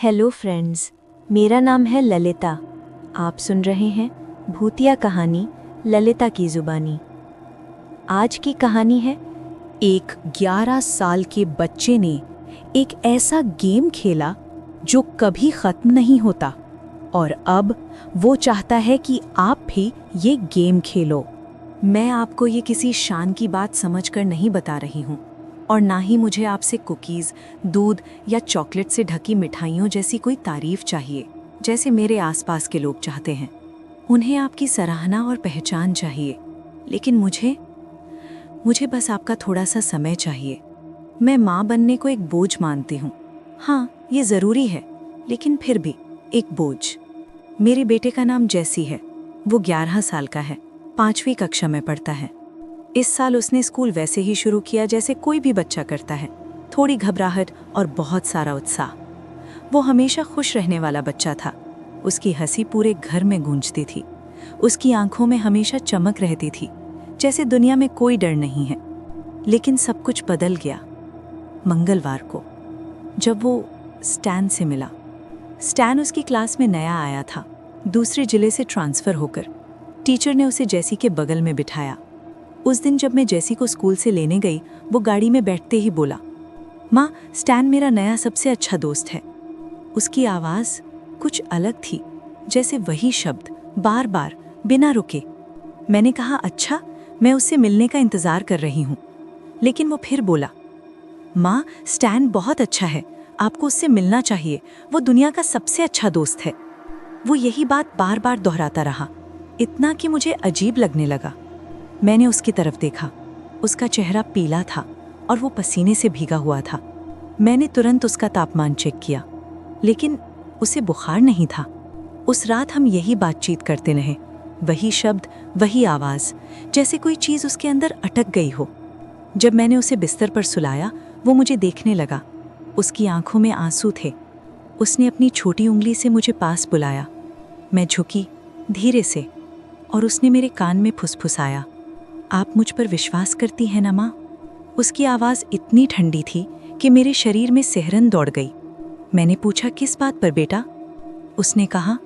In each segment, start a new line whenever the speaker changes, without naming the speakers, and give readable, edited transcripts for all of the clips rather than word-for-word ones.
Hello friends, मेरा नाम है ललिता। आप सुन रहे हैं भूतिया कहानी ललिता की ज़ुबानी। आज की कहानी है
एक 11 साल के बच्चे ने एक ऐसा गेम खेला जो कभी खत्म नहीं होता और अब वो चाहता है कि आप भी ये गेम खेलो। मैं आपको ये किसी शान की बात समझकर नहीं बता रही हूँ और ना ही मुझे आपसे कुकीज़, दूध या चॉकलेट से ढकी मिठाइयों जैसी कोई तारीफ चाहिए जैसे मेरे आसपास के लोग चाहते हैं। उन्हें आपकी सराहना और पहचान चाहिए, लेकिन मुझे बस आपका थोड़ा सा समय चाहिए। मैं माँ बनने को एक बोझ मानती हूँ। हाँ, ये ज़रूरी है, लेकिन फिर भी एक बोझ। मेरे बेटे का नाम जैसी है। वो 11 साल का है, 5वीं कक्षा में पढ़ता है। इस साल उसने स्कूल वैसे ही शुरू किया जैसे कोई भी बच्चा करता है, थोड़ी घबराहट और बहुत सारा उत्साह। वो हमेशा खुश रहने वाला बच्चा था। उसकी हंसी पूरे घर में गूंजती थी। उसकी आंखों में हमेशा चमक रहती थी, जैसे दुनिया में कोई डर नहीं है। लेकिन सब कुछ बदल गया मंगलवार को, जब वो स्टैन से मिला। स्टैन उसकी क्लास में नया आया था, दूसरे जिले से ट्रांसफ़र होकर। टीचर ने उसे जैसी के बगल में बिठाया। उस दिन जब मैं जैसी को स्कूल से लेने गई, वो गाड़ी में बैठते ही बोला, माँ, स्टैन मेरा नया सबसे अच्छा दोस्त है। उसकी आवाज़ कुछ अलग थी, जैसे वही शब्द बार बार बिना रुके। मैंने कहा, अच्छा, मैं उससे मिलने का इंतज़ार कर रही हूँ। लेकिन वो फिर बोला, माँ, स्टैन बहुत अच्छा है, आपको उससे मिलना चाहिए, वो दुनिया का सबसे अच्छा दोस्त है। वो यही बात बार बार दोहराता रहा, इतना कि मुझे अजीब लगने लगा। मैंने उसकी तरफ देखा। उसका चेहरा पीला था और वो पसीने से भीगा हुआ था। मैंने तुरंत उसका तापमान चेक किया, लेकिन उसे बुखार नहीं था। उस रात हम यही बातचीत करते रहे, वही शब्द, वही आवाज़, जैसे कोई चीज़ उसके अंदर अटक गई हो। जब मैंने उसे बिस्तर पर सुलाया, वो मुझे देखने लगा। उसकी आंखों में आंसू थे। उसने अपनी छोटी उंगली से मुझे पास बुलाया। मैं झुकी धीरे से और उसने मेरे कान में फुसफुसाया, आप मुझ पर विश्वास करती हैं ना माँ? उसकी आवाज़ इतनी ठंडी थी कि मेरे शरीर में सिहरन दौड़ गई। मैंने पूछा, किस बात पर बेटा? उसने कहा,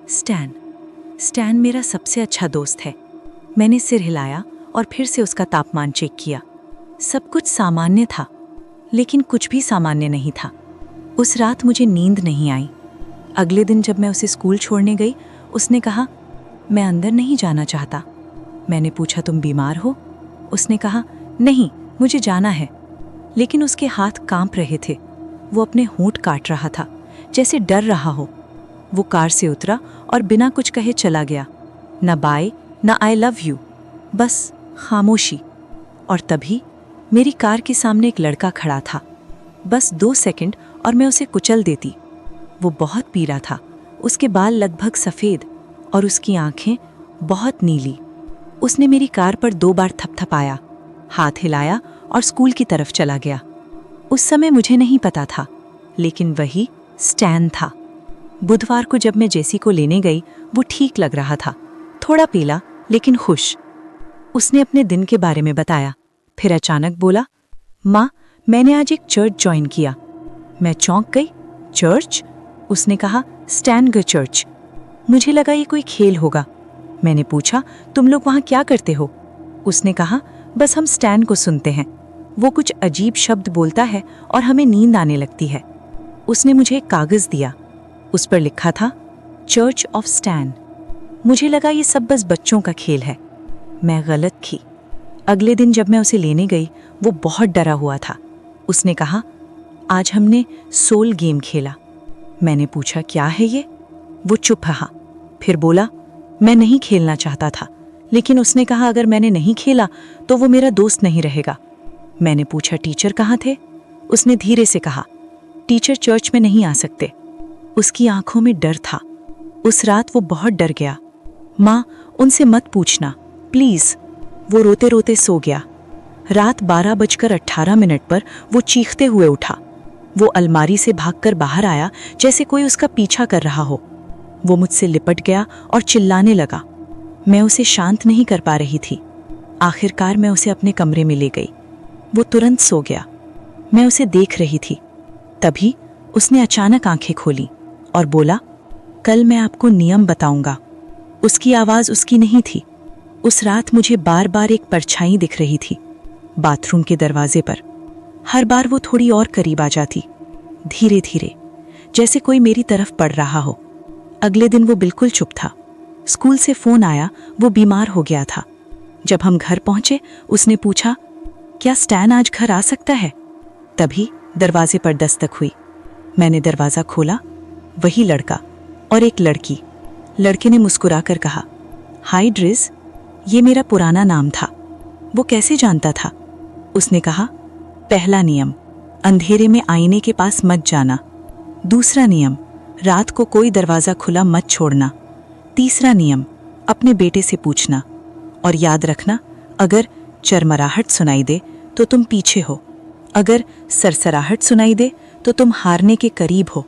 स्टैन मेरा सबसे अच्छा दोस्त है। मैंने सिर हिलाया और फिर से उसका तापमान चेक किया। सब कुछ सामान्य था, लेकिन कुछ भी सामान्य नहीं था। उस रात मुझे नींद नहीं आई। अगले दिन जब मैं उसे स्कूल छोड़ने गई, उसने कहा, मैं अंदर नहीं जाना चाहता। मैंने पूछा, तुम बीमार हो? उसने कहा, नहीं, मुझे जाना है। लेकिन उसके हाथ कांप रहे थे। वो अपने होंठ काट रहा था, जैसे डर रहा हो। वो कार से उतरा और बिना कुछ कहे चला गया। न बाय, न आई लव यू, बस खामोशी। और तभी मेरी कार के सामने एक लड़का खड़ा था। बस 2 सेकंड और मैं उसे कुचल देती। वो बहुत पीला था, उसके बाल लगभग सफ़ेद और उसकी आंखें बहुत नीली। उसने मेरी कार पर 2 बार थपथपाया, हाथ हिलाया और स्कूल की तरफ चला गया। उस समय मुझे नहीं पता था, लेकिन वही स्टैन था। बुधवार को जब मैं जैसी को लेने गई, वो ठीक लग रहा था, थोड़ा पीला लेकिन खुश। उसने अपने दिन के बारे में बताया, फिर अचानक बोला, माँ, मैंने आज एक चर्च ज्वाइन किया। मैं चौंक गई। चर्च? उसने कहा, स्टैन चर्च। मुझे लगा ये कोई खेल होगा। मैंने पूछा, तुम लोग वहाँ क्या करते हो? उसने कहा, बस हम स्टैन को सुनते हैं। वो कुछ अजीब शब्द बोलता है और हमें नींद आने लगती है। उसने मुझे एक कागज़ दिया, उस पर लिखा था, चर्च ऑफ स्टैन। मुझे लगा ये सब बस बच्चों का खेल है। मैं गलत थी। अगले दिन जब मैं उसे लेने गई, वो बहुत डरा हुआ था। उसने कहा, आज हमने सोल गेम खेला। मैंने पूछा, क्या है ये? वो चुप रहा, फिर बोला, मैं नहीं खेलना चाहता था, लेकिन उसने कहा अगर मैंने नहीं खेला तो वो मेरा दोस्त नहीं रहेगा। मैंने पूछा, टीचर कहाँ थे? उसने धीरे से कहा, टीचर चर्च में नहीं आ सकते। उसकी आंखों में डर था। उस रात वो बहुत डर गया। माँ, उनसे मत पूछना प्लीज़। वो रोते रोते सो गया। रात 12:18 पर वो चीखते हुए उठा। वो अलमारी से भागकर बाहर आया, जैसे कोई उसका पीछा कर रहा हो। वो मुझसे लिपट गया और चिल्लाने लगा। मैं उसे शांत नहीं कर पा रही थी। आखिरकार मैं उसे अपने कमरे में ले गई। वो तुरंत सो गया। मैं उसे देख रही थी। तभी
उसने अचानक आंखें खोली और बोला, कल मैं आपको नियम बताऊंगा। उसकी आवाज़ उसकी नहीं थी। उस रात मुझे बार बार एक परछाई दिख रही थी, बाथरूम के दरवाजे पर। हर बार वो थोड़ी और करीब आ जाती, धीरे धीरे, जैसे कोई मेरी तरफ पड़ रहा हो। अगले दिन वो बिल्कुल चुप था। स्कूल से फ़ोन आया, वो बीमार हो गया था। जब हम घर पहुंचे, उसने पूछा, क्या स्टैन आज घर आ सकता है? तभी दरवाजे पर दस्तक हुई। मैंने दरवाज़ा खोला। वही लड़का और एक लड़की। लड़के ने मुस्कुराकर कहा, हाय ड्रिज। ये मेरा पुराना नाम था। वो कैसे जानता था? उसने कहा, पहला नियम, अंधेरे में आईने के पास मत जाना। दूसरा नियम, रात को कोई दरवाज़ा खुला मत छोड़ना। तीसरा नियम, अपने बेटे से पूछना। और याद रखना, अगर चरमराहट सुनाई दे तो तुम पीछे हो, अगर सरसराहट सुनाई दे तो तुम हारने के करीब हो,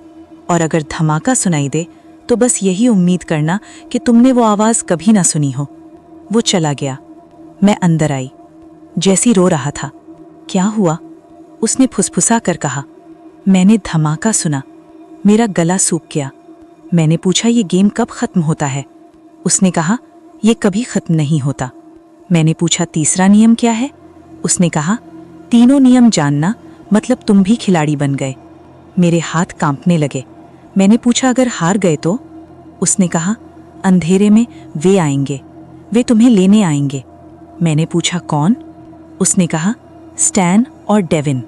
और अगर धमाका सुनाई दे तो बस यही उम्मीद करना कि तुमने वो आवाज़ कभी ना सुनी हो। वो चला गया। मैं अंदर आई। जैसी रो रहा था। क्या हुआ? उसने फुसफुसा कर कहा, मैंने धमाका सुना। मेरा गला सूख गया। मैंने पूछा, ये गेम कब ख़त्म होता है? उसने कहा, ये कभी ख़त्म नहीं होता। मैंने पूछा, तीसरा नियम क्या है? उसने कहा, तीनों नियम जानना मतलब तुम भी खिलाड़ी बन गए। मेरे हाथ कांपने लगे। मैंने पूछा, अगर हार गए तो? उसने कहा, अंधेरे में वे आएंगे, वे तुम्हें लेने आएंगे। मैंने पूछा, कौन? उसने कहा, स्टैन और डेविन।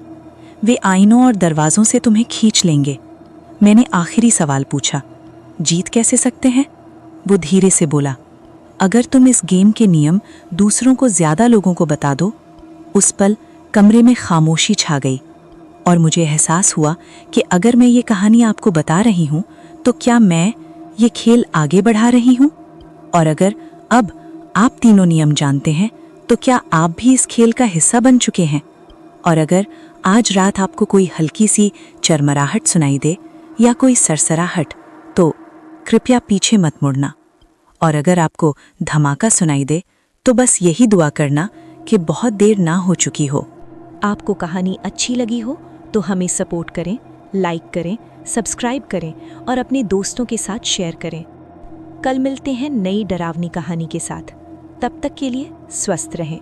वे आईनों और दरवाज़ों से तुम्हें खींच लेंगे। मैंने आखिरी सवाल पूछा, जीत कैसे सकते हैं? वो धीरे से बोला, अगर तुम इस गेम के नियम दूसरों को ज़्यादा लोगों को बता दो। उस पल कमरे में खामोशी छा गई और मुझे एहसास हुआ कि अगर मैं ये कहानी आपको बता रही हूँ तो क्या मैं ये खेल आगे बढ़ा रही हूँ? और अगर अब आप तीनों नियम जानते हैं तो क्या आप भी इस खेल का हिस्सा बन चुके हैं? और अगर आज रात आपको कोई हल्की सी चरमराहट सुनाई दे या कोई सरसराहट, तो कृपया पीछे मत मुड़ना। और अगर आपको धमाका सुनाई दे तो बस यही दुआ करना कि बहुत देर ना हो चुकी हो।
आपको कहानी अच्छी लगी हो तो हमें सपोर्ट करें, लाइक करें, सब्सक्राइब करें और अपने दोस्तों के साथ शेयर करें। कल मिलते हैं नई डरावनी कहानी के साथ। तब तक के लिए स्वस्थ रहें।